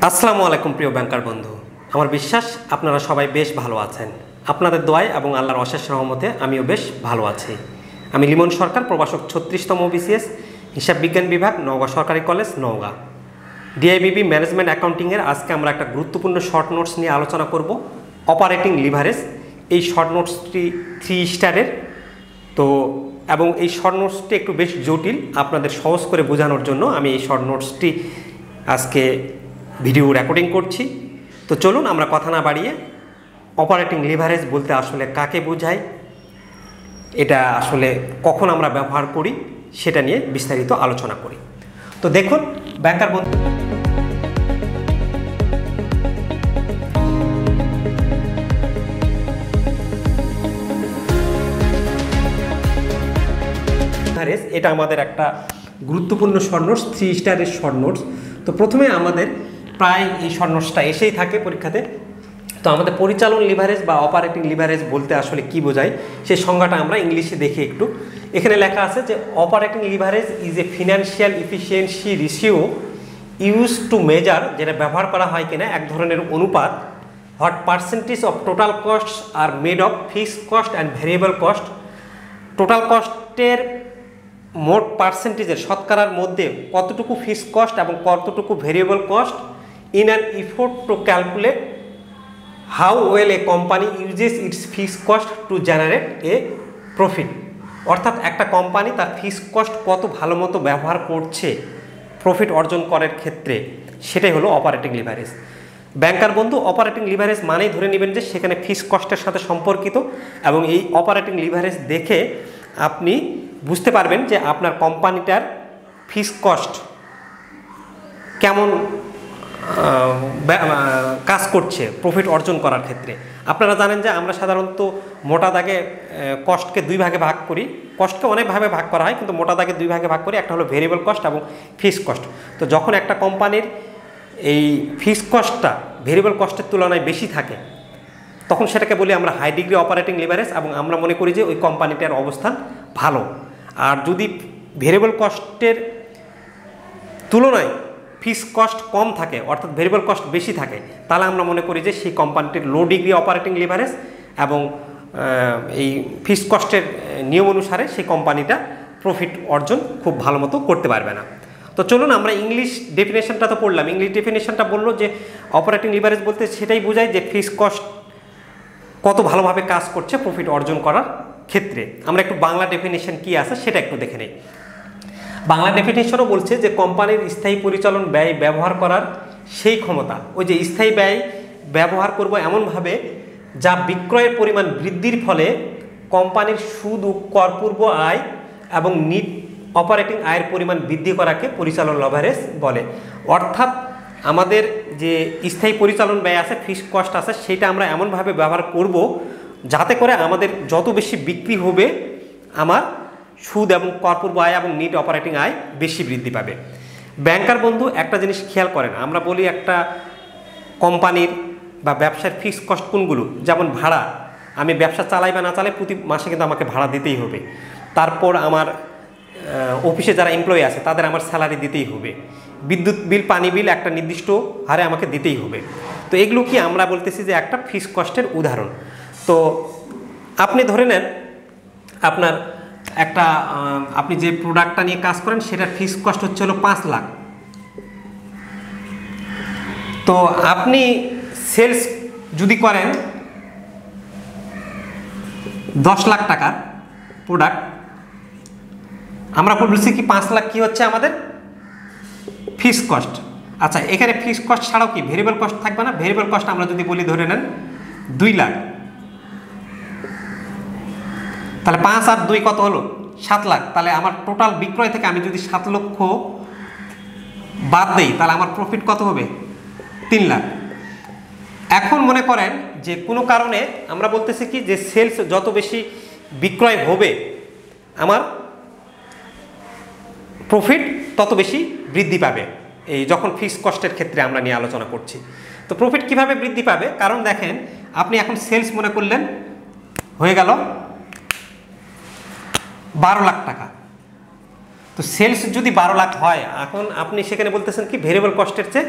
আসসালামু আলাইকুম প্রিয় ব্যাংকার বন্ধু। আমার বিশ্বাস আপনারা সবাই বেশ ভালো আছেন। আপনাদের দোয়ায় এবং আল্লাহর অশেষ রহমতে আমিও বেশ ভালো আছি। আমি লিমন সরকার, প্রভাষক 36তম বিসিএস, হিসাব বিজ্ঞান বিভাগ, নওগাঁ সরকারি কলেজ, নওগাঁ। ডিআইবিবি ম্যানেজমেন্ট অ্যাকাউন্টিংয়ের আজকে আমরা একটা গুরুত্বপূর্ণ শর্ট নোটস নিয়ে আলোচনা করব, অপারেটিং লিভারেজ। এই শর্ট নোটসটি 3 স্টারের এবং এই শর্ট নোটসটি একটু বেশ জটিল। আপনাদের সহজ করে বোঝানোর জন্য আমি এই শর্ট নোটসটি আজকে ভিডিও রেকর্ডিং করছি। তো চলুন আমরা কথা না বাড়িয়ে অপারেটিং লিভারেজ বলতে আসলে কাকে বোঝায়, এটা আসলে কখন আমরা ব্যবহার করি সেটা নিয়ে বিস্তারিত আলোচনা করি। তো দেখুন ব্যাংকার বন্ধু, এটা আমাদের একটা গুরুত্বপূর্ণ শর্ট নোটস, 3 স্টারের শর্ট নোটস। তো প্রথমে আমাদের প্রায় এই শর্ট নোটসটা এসেই থাকে পরীক্ষাতে। তো আমাদের পরিচালন লিভারেজ বা অপারেটিং লিভারেজ বলতে আসলে কি বোঝায় সেই সংজ্ঞাটা আমরা ইংলিশে দেখি একটু। এখানে লেখা আছে যে operating leverage is a financial efficiency ratio use to measure, যেটা ব্যবহার করা হয় কিনা এক ধরনের অনুপাত, what percentage of total cost are made of fixed cost and variable cost. Total কস্টের মোট পার্সেন্টেজের শতকরার মধ্যে কতটুকু ফিক্সড কস্ট এবং কতটুকু variable cost in an effort to calculate how well a company uses its fixed cost to generate a profit. অর্থাৎ একটা কোম্পানি তার ফিক্সড কস্ট কত ভালো মতো ব্যবহার করছে প্রফিট অর্জন করার ক্ষেত্রে, সেটাই হলো অপারেটিং লিভারেজ। ব্যাংকার বন্ধু, অপারেটিং লিভারেজ মানেই ধরে নেবেন যে সেখানে ফিক্সড কস্টের সাথে সম্পর্কিত, এবং এই অপারেটিং লিভারেজ দেখে আপনি বুঝতে পারবেন যে আপনার কোম্পানিটার ফিক্সড কস্ট কেমন কাজ করছে প্রফিট অর্জন করার ক্ষেত্রে। আপনারা জানেন যে আমরা সাধারণত মোটা দাগে কস্টকে 2 ভাগে ভাগ করি। কস্টকে অনেকভাবে ভাগ করা হয়, কিন্তু মোটা দাগে 2 ভাগে ভাগ করি। একটা হলো ভেরিয়েবল কস্ট এবং ফিক্সড কস্ট। তো যখন একটা কোম্পানির এই ফিক্সড কস্টটা ভেরিয়েবল কস্টের তুলনায় বেশি থাকে, তখন সেটাকে বলি আমরা হাই ডিগ্রি অপারেটিং লিভারেজ, এবং আমরা মনে করি যে ওই কোম্পানিটার অবস্থান ভালো। আর যদি ভেরিয়েবল কস্টের তুলনায় ফিক্সড কস্ট কম থাকে, অর্থাৎ ভেরিয়েবল কস্ট বেশি থাকে, তাহলে আমরা মনে করি যে সেই কোম্পানিটির লো ডিগ্রি অপারেটিং লিভারেজ, এবং এই ফিক্সড কস্টের নিয়ম অনুসারে সেই কোম্পানিটা প্রফিট অর্জন খুব ভালো মতো করতে পারবে না। তো চলুন আমরা ইংলিশ ডেফিনেশনটা তো পড়লাম। ইংলিশ ডেফিনেশনটা বললো যে অপারেটিং লিভারেজ বলতে সেটাই বোঝায় যে ফিক্সড কস্ট কত ভালোভাবে কাজ করছে প্রফিট অর্জন করার ক্ষেত্রে। আমরা একটু বাংলা ডেফিনেশন কি আছে সেটা একটু দেখে নেই। বাংলা ডেফিনেশনও বলছে যে কোম্পানির স্থায়ী পরিচালন ব্যয় ব্যবহার করার সেই ক্ষমতা। ওই যে স্থায়ী ব্যয় ব্যবহার করব এমনভাবে যা বিক্রয়ের পরিমাণ বৃদ্ধির ফলে কোম্পানির সুদ ও করপূর্ব আয় এবং নিট অপারেটিং আয়ের পরিমাণ বৃদ্ধি করাকে পরিচালন লিভারেজ বলে। অর্থাৎ আমাদের যে স্থায়ী পরিচালন ব্যয় আছে, ফিক্সড কস্ট আছে, সেটা আমরা এমনভাবে ব্যবহার করব যাতে করে আমাদের যত বেশি বিক্রি হবে আমার সুদ এবং করপূর্ব আয় এবং নিট অপারেটিং আয় বেশি বৃদ্ধি পাবে। ব্যাংকার বন্ধু, একটা জিনিস খেয়াল করেন, আমরা বলি একটা কোম্পানির বা ব্যবসার ফিক্সড কস্ট কোনগুলো, যেমন ভাড়া। আমি ব্যবসা চালাই বা না চালাই প্রতি মাসে কিন্তু আমাকে ভাড়া দিতেই হবে। তারপর আমার অফিসে যারা এমপ্লয়ি আছে তাদের আমার স্যালারি দিতেই হবে। বিদ্যুৎ বিল, পানি বিল একটা নির্দিষ্ট হারে আমাকে দিতেই হবে। তো এগুলো কি আমরা বলতেছি যে একটা ফিক্সড কস্টের উদাহরণ। তো আপনি ধরে নেন আপনার একটা আপনি যে প্রোডাক্টটা নিয়ে কাজ করেন সেটার ফিক্সড কস্ট হচ্ছে হলো 5 লাখ। তো আপনি সেলস যদি করেন 10 লাখ টাকার প্রোডাক্ট, আমরা বলছি কি 5 লাখ কি হচ্ছে আমাদের ফিক্সড কস্ট। আচ্ছা, এখানে ফিক্সড কস্ট ছাড়াও কি ভেরিয়েবল কস্ট থাকবে না? ভেরিয়েবল কস্ট আমরা যদি বলি ধরে নেন 2 লাখ, তাহলে 5 আর 2 কত হলো? 7 লাখ। তাহলে আমার টোটাল বিক্রয় থেকে আমি যদি 7 লক্ষ বাদ দেই তাহলে আমার প্রফিট কত হবে? 3 লাখ। এখন মনে করেন যে কোনো কারণে আমরা বলতেছি কি যে সেলস যত বেশি বিক্রয় হবে আমার প্রফিট তত বেশি বৃদ্ধি পাবে। এই যখন ফিক্সড কস্টের ক্ষেত্রে আমরা নিয়ে আলোচনা করছি, তো প্রফিট কিভাবে বৃদ্ধি পাবে? কারণ দেখেন, আপনি এখন সেলস মনে করলেন হয়ে গেল 12 লাখ টাকা। তো সেলস যদি 12 লাখ হয়, এখন আপনি সেখানে বলতেছেন কি ভেরিয়েবল কস্টের চেয়ে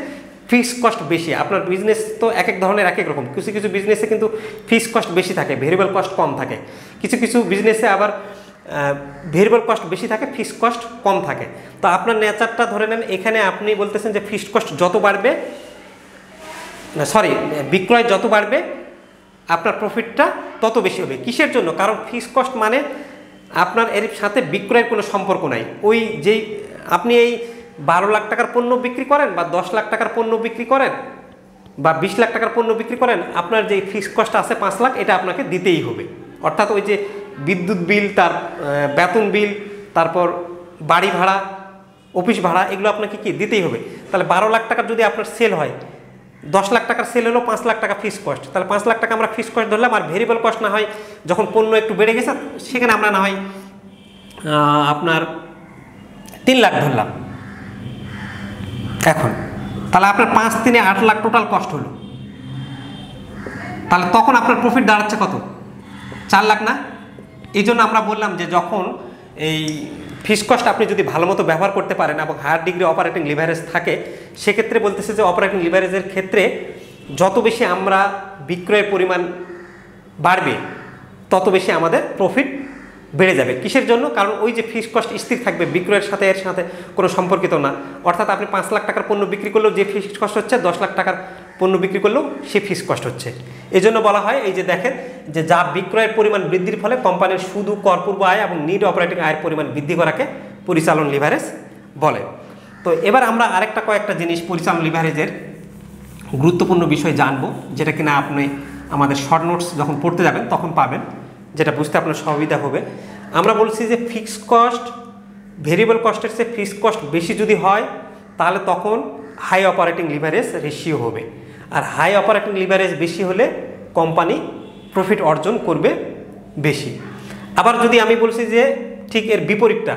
ফিক্সড কস্ট বেশি। আপনার বিজনেস তো এক এক ধরনের এক এক রকম, কিছু কিছু বিজনেসে কিন্তু ফিক্সড কস্ট বেশি থাকে, ভেরিয়েবল কস্ট কম থাকে। কিছু কিছু বিজনেসে আবার ভেরিয়েবল কস্ট বেশি থাকে, ফিক্সড কস্ট কম থাকে। তো আপনার নেচারটা ধরে নেন, এখানে আপনি বলতেছেন যে ফিক্সড কস্ট যত বাড়বে, বিক্রয় যত বাড়বে আপনার প্রফিটটা তত বেশি হবে। কিসের জন্য? কারণ ফিক্সড কস্ট মানে আপনার এর সাথে বিক্রয়ের কোনো সম্পর্ক নাই। ওই যেই আপনি এই 12 লাখ টাকার পণ্য বিক্রি করেন বা 10 লাখ টাকার পণ্য বিক্রি করেন বা 20 লাখ টাকার পণ্য বিক্রি করেন, আপনার যে ফিক্সড কস্ট আছে 5 লাখ, এটা আপনাকে দিতেই হবে। অর্থাৎ ওই যে বিদ্যুৎ বিল, তার বেতন বিল, তারপর বাড়ি ভাড়া, অফিস ভাড়া, এগুলো আপনাকে কি দিতেই হবে। তাহলে 12 লাখ টাকার যদি আপনার সেল হয়, 10 লাখ টাকার সেল হলো, 5 লাখ টাকা ফিক্সড কস্ট, তাহলে 5 লাখ টাকা আমরা ফিক্সড কস্ট ধরলাম। আর ভেরিয়েবল কস্ট না হয় যখন পণ্য একটু বেড়ে গেছে সেখানে আমরা না হয় আপনার 3 লাখ ধরলাম। এখন তাহলে আপনার 5 3 8 লাখ টোটাল কস্ট হলো, তাহলে তখন আপনার প্রফিট দাঁড়াচ্ছে কত? 4 লাখ না? এই জন্য আমরা বললাম যে যখন এই ফিক্সড কস্ট আপনি যদি ভালো মতো ব্যবহার করতে পারেন এবং হায়ার ডিগ্রি অপারেটিং লিভারেজ থাকে, সেক্ষেত্রে বলতেছে যে অপারেটিং লিভারেজের ক্ষেত্রে যত বেশি আমরা বিক্রয়ের পরিমাণ বাড়বে তত বেশি আমাদের প্রফিট বেড়ে যাবে। কিসের জন্য? কারণ ওই যে ফিক্সড কস্ট স্থির থাকবে, বিক্রয়ের সাথে এর সাথে কোনো সম্পর্কিত না। অর্থাৎ আপনি 5 লাখ টাকার পণ্য বিক্রি করলেও যে ফিক্সড কস্ট হচ্ছে, 10 লাখ টাকার পণ্য বিক্রি করলেও সে ফিক্সড কস্ট হচ্ছে। এই জন্য বলা হয়, এই যে দেখেন যে যা বিক্রয়ের পরিমাণ বৃদ্ধির ফলে কোম্পানির শুধু করপূর্ব আয় এবং নিট অপারেটিং আয়ের পরিমাণ বৃদ্ধি করাকে পরিচালন লিভারেজ বলে। তো এবার আমরা আরেকটা কয়েকটা জিনিস পরিচালন লিভারেজের গুরুত্বপূর্ণ বিষয় জানবো, যেটা কিনা আপনি আমাদের শর্ট নোটস যখন পড়তে যাবেন তখন পাবেন, যেটা বুঝতে আপনার সুবিধা হবে। আমরা বলছি যে ফিক্সড কস্ট ভেরিয়েবল কস্টের চেয়ে ফিক্সড কস্ট বেশি যদি হয়, তাহলে তখন হাই অপারেটিং লিভারেজ রেশিও হবে। আর হাই অপারেটিং লিভারেজ বেশি হলে কোম্পানি প্রফিট অর্জন করবে বেশি। আবার যদি আমি বলছি যে ঠিক এর বিপরীতটা,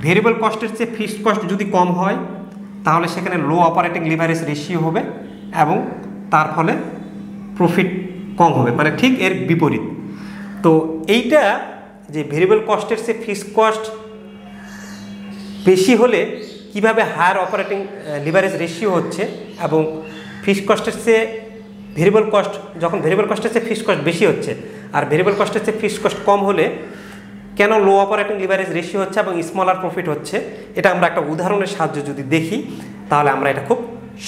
ভেরিয়েবল কস্টের চেয়ে ফিক্সড কস্ট যদি কম হয়, তাহলে সেখানে লো অপারেটিং লিভারেজ রেশিও হবে এবং তার ফলে প্রফিট কম হবে, মানে ঠিক এর বিপরীত। তো এইটা যে ভেরিয়েবল কস্টের চেয়ে ফিক্সড কস্ট বেশি হলে কিভাবে হায়ার অপারেটিং লিভারেজ রেশিও হচ্ছে, এবং ফিক্সড কস্টের চেয়ে ভেরিয়েবল কস্ট, যখন ভেরিয়েবল কস্টের চেয়ে ফিক্সড কস্ট বেশি হচ্ছে আর ভেরিয়েবল কস্টের চেয়ে ফিক্সড কস্ট কম হলে কেন লো অপারেটিং লিভারেজ রেশিও হচ্ছে এবং স্মলার প্রফিট হচ্ছে, এটা আমরা একটা উদাহরণের সাহায্যে যদি দেখি তাহলে আমরা এটা খুব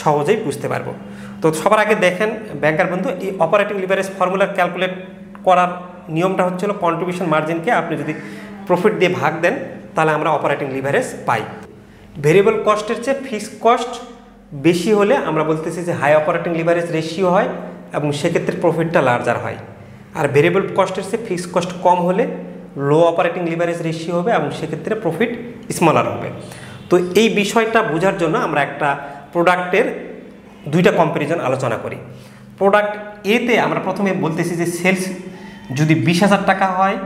সহজেই বুঝতে পারবো। তো সবার আগে দেখেন ব্যাংকার বন্ধু, এই অপারেটিং লিভারেজ ফর্মুলার ক্যালকুলেট করার নিয়মটা হচ্ছিল কন্ট্রিবিউশন মার্জিনকে আপনি যদি প্রফিট দিয়ে ভাগ দেন তাহলে আমরা অপারেটিং লিভারেজ পাই। ভেরিয়েবল কস্টের চেয়ে ফিক্সড কস্ট বেশি হলে আমরা বলতেছি যে হাই অপারেটিং লিভারেজ রেশিও হয় এবং সেক্ষেত্রে প্রফিটটা লার্জার হয়। আর ভেরিয়েবল কস্টের চেয়ে ফিক্সড কস্ট কম হলে লো অপারেটিং লিভারেজ রেশিও হবে এবং সেক্ষেত্রে প্রফিট স্মলার হবে। তো এই বিষয়টা বোঝার জন্য আমরা একটা প্রোডাক্টের দুইটা কম্প্যারিজন আলোচনা করি। প্রোডাক্ট এতে আমরা প্রথমে বলতেছি যে সেলস যদি 20,000 টাকা হয়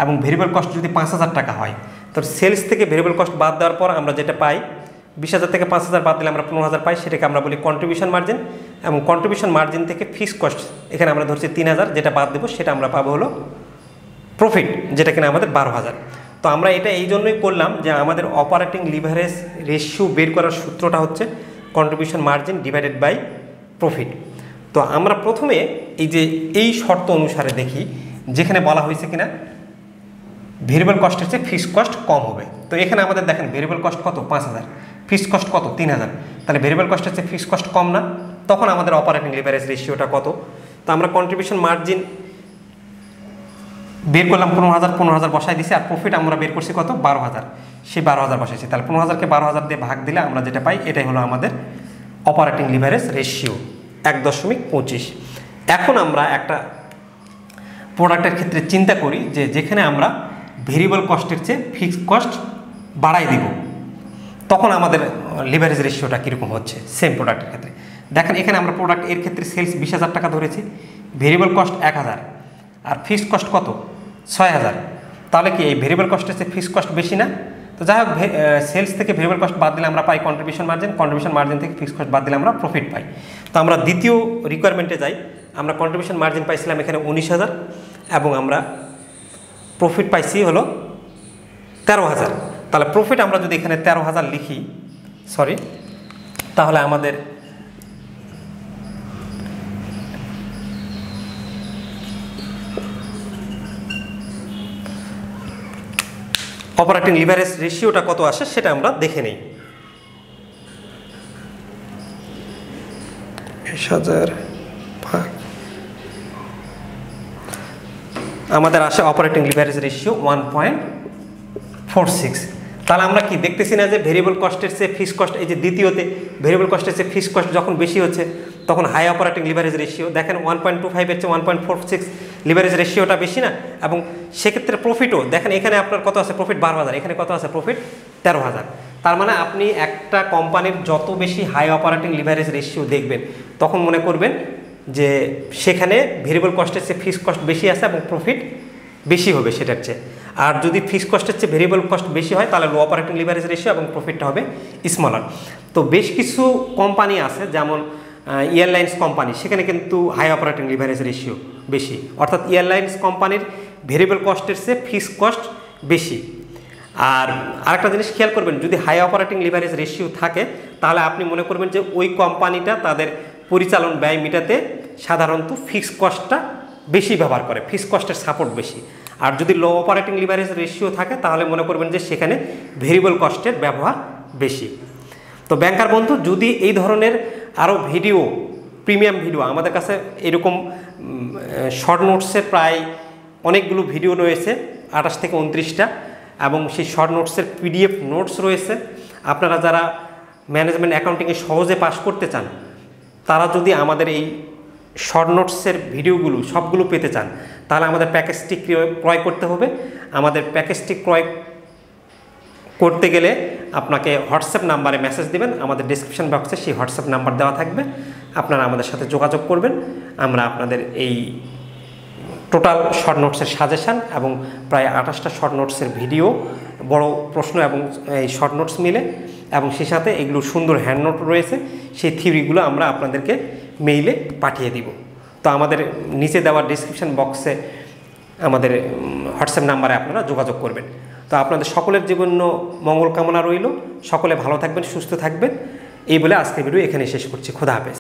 এবং ভেরিয়েবল কস্ট যদি 5,000 টাকা হয়, তো সেলস থেকে ভেরিয়েবল কস্ট বাদ দেওয়ার পর আমরা যেটা পাই, 20,000 থেকে 5,000 বাদ দিলে আমরা 15,000 পাই, সেটাকে আমরা বলি কন্ট্রিবিউশন মার্জিন। এবং কন্ট্রিবিউশন মার্জিন থেকে ফিক্সড কস্ট এখানে আমরা ধরছি 3,000, যেটা বাদ দেবো সেটা আমরা পাবো হলো প্রফিট, যেটা কিনা আমাদের 12,000। তো আমরা এটা এই জন্যই করলাম যে আমাদের অপারেটিং লিভারেজ রেশিও বের করার সূত্রটা হচ্ছে contribution margin divided by profit. তো আমরা প্রথমে এই যে এই শর্ত অনুসারে দেখি যেখানে বলা হয়েছে কিনা ভেরিয়েবল কস্টের চেয়ে ফিক্সড কস্ট কম হবে। তো এখানে আমাদের দেখেন ভেরিয়েবল কস্ট কত 5,000, ফিক্সড কস্ট কত 3,000, তাহলে ভেরিয়েবল কস্টের চেয়ে ফিক্সড কস্ট কম না, তখন আমাদের অপারেটিং লিভারেজ রেশিওটা কত। তো আমরা কন্ট্রিবিউশন মার্জিন বের করলাম 15,000 বসাই দিছি, আর প্রফিট আমরা বের করছি কত 12,000, সেই 12,000 বসাইছি। তাহলে 15,000কে 12,000 দিয়ে ভাগ দিলে আমরা যেটা পাই এটাই হলো আমাদের অপারেটিং লিভারেজ রেশিও 1.25। এখন আমরা একটা প্রোডাক্টের ক্ষেত্রে চিন্তা করি যে যেখানে আমরা ভেরিয়েবল কস্টের চেয়ে ফিক্সড কস্ট বাড়াই দিব, তখন আমাদের লিভারেজ রেশিওটা কীরকম হচ্ছে সেম প্রোডাক্টের ক্ষেত্রে। দেখেন এখানে আমরা প্রোডাক্ট এর ক্ষেত্রে সেলস 20,000 টাকা ধরেছি, ভেরিয়েবল কস্ট 1,000 আর ফিক্সড কস্ট কত 6,000। তাহলে কি এই ভেরিয়েবল কস্টের চেয়ে ফিক্সড কস্ট বেশি না? তো যাই হোক, সেলস থেকে ভেরিয়েবল কস্ট বাদ দিলে আমরা পাই কন্ট্রিবিউশন মার্জিন, কন্ট্রিবিউশন মার্জিন থেকে ফিক্সড কস্ট বাদ দিলে আমরা প্রফিট পাই। তো আমরা দ্বিতীয় রিকোয়ারমেন্টে যাই, আমরা কন্ট্রিবিউশন মার্জিন পাইছিলাম এখানে 19,000 এবং আমরা প্রফিট পাইছি হলো 13,000। তাহলে প্রফিট আমরা যদি এখানে 13,000 লিখি, তাহলে আমাদের অপারেটিং লিভারেজ রেশিওটা কত আসে সেটা আমরা দেখে নেই। 20,000 ভাগ আমাদের আসে অপারেটিং লিভারেজ রেশিও 1.46। তাহলে আমরা কি দেখতেছি না যে ভেরিয়েবল কস্টের চেয়ে ফিক্সড কস্ট, এই যে দ্বিতীয়তে ভেরিয়েবল কস্টের চেয়ে ফিক্সড কস্ট যখন বেশি হচ্ছে তখন হাই অপারেটিং লিভারেজ রেশিও, দেখেন 1.25 এর চেয়ে 1.46 লিভারেজ রেশিওটা বেশি না। এবং সেক্ষেত্রে প্রফিটও দেখেন, এখানে আপনার কত আছে প্রফিট 12,000, এখানে কত আছে প্রফিট 13,000। তার মানে আপনি একটা কোম্পানির যত বেশি হাই অপারেটিং লিভারেজ রেশিও দেখবেন তখন মনে করবেন যে সেখানে ভেরিয়েবল কস্টের চেয়ে ফিক্সড কস্ট বেশি আছে এবং প্রফিট বেশি হবে সেটার চেয়ে। আর যদি ফিক্সড কস্টের চেয়ে ভেরিয়েবল কস্ট বেশি হয় তাহলে লো অপারেটিং লিভারেজ রেশিও এবং প্রফিটটা হবে স্মলার। তো বেশ কিছু কোম্পানি আছে যেমন এয়ারলাইন্স কোম্পানি, সেখানে কিন্তু হাই অপারেটিং লিভারেজ রেশিও বেশি, অর্থাৎ এয়ারলাইন্স কোম্পানির ভেরিয়েবল কস্টের চেয়ে ফিক্সড কস্ট বেশি। আর আরেকটা জিনিস খেয়াল করবেন, যদি হাই অপারেটিং লিভারেজ রেশিও থাকে তাহলে আপনি মনে করবেন যে ওই কোম্পানিটা তাদের পরিচালন ব্যয় মেটাতে সাধারণত ফিক্সড কস্টটা বেশি ব্যবহার করে, ফিক্সড কস্টের সাপোর্ট বেশি। আর যদি লো অপারেটিং লিভারেজ রেশিও থাকে তাহলে মনে করবেন যে সেখানে ভেরিয়েবল কস্টের ব্যবহার বেশি। তো ব্যাংকার বন্ধু, যদি এই ধরনের আরও ভিডিও, প্রিমিয়াম ভিডিও আমাদের কাছে এরকম শর্ট নোটসের প্রায় অনেকগুলো ভিডিও রয়েছে, 28 থেকে 29টা, এবং সেই শর্ট নোটসের পিডিএফ নোটস রয়েছে। আপনারা যারা ম্যানেজমেন্ট অ্যাকাউন্টিংয়ে সহজে পাস করতে চান তারা যদি আমাদের এই শর্ট নোটসের ভিডিওগুলো সবগুলো পেতে চান তাহলে আমাদের প্যাকেজটি ক্রয় করতে হবে। আমাদের প্যাকেজটি ক্রয় করতে গেলে আপনাকে হোয়াটসঅ্যাপ নাম্বারে মেসেজ দেবেন, আমাদের ডিসক্রিপশন বক্সে সেই হোয়াটসঅ্যাপ নাম্বার দেওয়া থাকবে, আপনারা আমাদের সাথে যোগাযোগ করবেন। আমরা আপনাদের এই টোটাল শর্ট নোটসের সাজেশান এবং প্রায় 28টা শর্ট নোটসের ভিডিও, বড় প্রশ্ন এবং এই শর্ট নোটস মিলে, এবং সেই সাথে এগুলো সুন্দর হ্যান্ড নোট রয়েছে, সেই থিওরিগুলো আমরা আপনাদেরকে মেইলে পাঠিয়ে দিব। তো আমাদের নিচে দেওয়া ডিসক্রিপশন বক্সে আমাদের হোয়াটসঅ্যাপ নাম্বারে আপনারা যোগাযোগ করবেন। তো আপনাদের সকলের জন্য মঙ্গল কামনা রইল, সকলে ভালো থাকবেন, সুস্থ থাকবেন, এই বলে আজকের ভিডিও এখানে শেষ করছি। খোদা হাফেজ।